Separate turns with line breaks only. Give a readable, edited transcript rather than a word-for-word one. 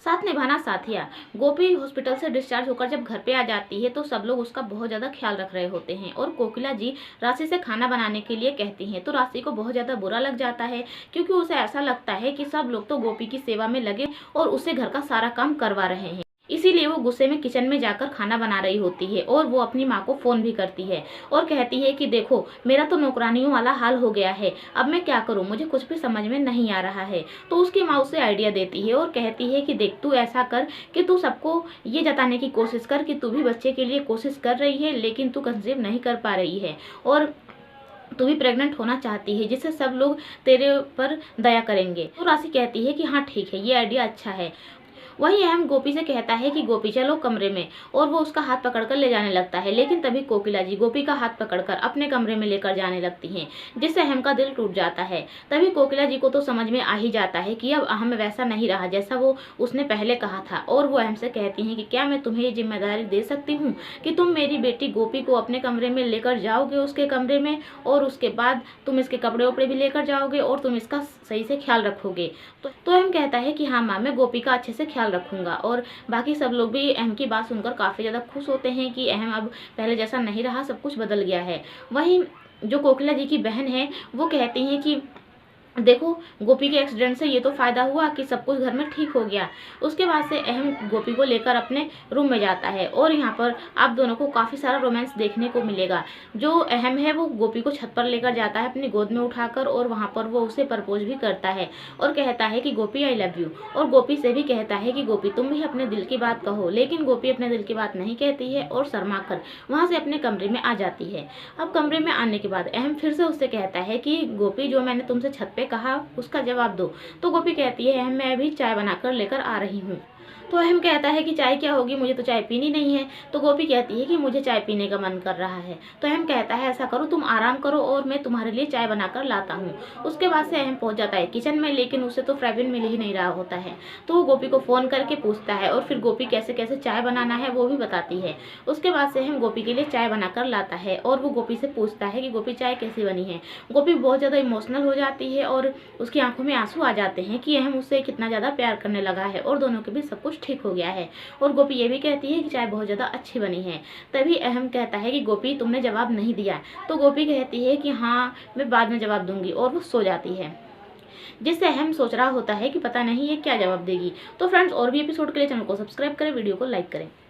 साथ निभाना साथिया। गोपी हॉस्पिटल से डिस्चार्ज होकर जब घर पे आ जाती है तो सब लोग उसका बहुत ज़्यादा ख्याल रख रहे होते हैं और कोकिला जी राशि से खाना बनाने के लिए कहती हैं तो राशि को बहुत ज़्यादा बुरा लग जाता है, क्योंकि उसे ऐसा लगता है कि सब लोग तो गोपी की सेवा में लगे और उसे घर का सारा काम करवा रहे हैं। इसीलिए वो गुस्से में किचन में जाकर खाना बना रही होती है और वो अपनी माँ को फ़ोन भी करती है और कहती है कि देखो मेरा तो नौकरानियों वाला हाल हो गया है, अब मैं क्या करूँ, मुझे कुछ भी समझ में नहीं आ रहा है। तो उसकी माँ उसे आइडिया देती है और कहती है कि देख तू ऐसा कर कि तू सबको ये जताने की कोशिश कर कि तू भी बच्चे के लिए कोशिश कर रही है लेकिन तू कंसीव नहीं कर पा रही है और तू भी प्रेग्नेंट होना चाहती है, जिससे सब लोग तेरे पर दया करेंगे। तो राशि कहती है कि हाँ ठीक है, ये आइडिया अच्छा है। वहीं अहम गोपी से कहता है कि गोपी चलो कमरे में, और वो उसका हाथ पकड़कर ले जाने लगता है, लेकिन तभी कोकिला जी गोपी का हाथ पकड़कर अपने कमरे में लेकर जाने लगती हैं, जिससे अहम का दिल टूट जाता है। तभी कोकिला जी को तो समझ में आ ही जाता है कि अब अहम वैसा नहीं रहा जैसा वो उसने पहले कहा था, और वो अहम से कहती हैं कि क्या मैं तुम्हें ये जिम्मेदारी दे सकती हूँ कि तुम मेरी बेटी गोपी को अपने कमरे में लेकर जाओगे उसके कमरे में, और उसके बाद तुम इसके कपड़े उपड़े भी लेकर जाओगे और तुम इसका सही से ख्याल रखोगे। तो अहम कहता है कि हाँ माँ, मैं गोपी का अच्छे से ख्याल रखूंगा। और बाकी सब लोग भी अहम की बात सुनकर काफ़ी ज़्यादा खुश होते हैं कि अहम अब पहले जैसा नहीं रहा, सब कुछ बदल गया है। वहीं जो कोकिला जी की बहन है वो कहती हैं कि देखो गोपी के एक्सीडेंट से ये तो फ़ायदा हुआ कि सब कुछ घर में ठीक हो गया। उसके बाद से अहम गोपी को लेकर अपने रूम में जाता है और यहाँ पर आप दोनों को काफ़ी सारा रोमांस देखने को मिलेगा। जो अहम है वो गोपी को छत पर लेकर जाता है अपनी गोद में उठाकर, और वहाँ पर वो उसे प्रपोज भी करता है और कहता है कि गोपी आई लव यू, और गोपी से भी कहता है कि गोपी तुम भी अपने दिल की बात कहो। लेकिन गोपी अपने दिल की बात नहीं कहती है और शर्मा कर वहाँ से अपने कमरे में आ जाती है। अब कमरे में आने के बाद अहम फिर से उससे कहता है कि गोपी जो मैंने तुमसे छत पे कहा उसका जवाब दो। तो गोपी कहती है अहम मैं अभी चाय बनाकर लेकर आ रही हूँ। तो अहम कहता है कि चाय क्या होगी, मुझे तो चाय पीनी नहीं है। तो गोपी कहती है कि मुझे चाय पीने का मन कर रहा है। तो अहम कहता है ऐसा करो तुम आराम करो और मैं तुम्हारे लिए चाय बनाकर लाता हूँ। उसके बाद से अहम पहुंच जाता है किचन में, लेकिन उसे तो फ्रेबिन मिल ही नहीं रहा होता है। तो वो गोपी को फ़ोन करके पूछता है और फिर गोपी कैसे कैसे चाय बनाना है वो भी बताती है। उसके बाद से अहम गोपी के लिए चाय बनाकर लाता है और वो गोपी से पूछता है कि गोपी चाय कैसी बनी है। गोपी बहुत ज़्यादा इमोशनल हो जाती है और उसकी आंखों में आंसू आ जाते हैं कि अहम उससे कितना ज़्यादा प्यार करने लगा है और दोनों के बीच सब कुछ ठीक हो गया है। और गोपी ये भी कहती है कि चाय बहुत ज़्यादा अच्छी बनी है। तभी अहम कहता है कि गोपी तुमने जवाब नहीं दिया। तो गोपी कहती है कि हाँ मैं बाद में जवाब दूंगी, और वो सो जाती है, जिससे अहम सोच रहा होता है कि पता नहीं ये क्या जवाब देगी। तो फ्रेंड्स और भी एपिसोड के लिए चैनल को सब्सक्राइब करें, वीडियो को लाइक करें।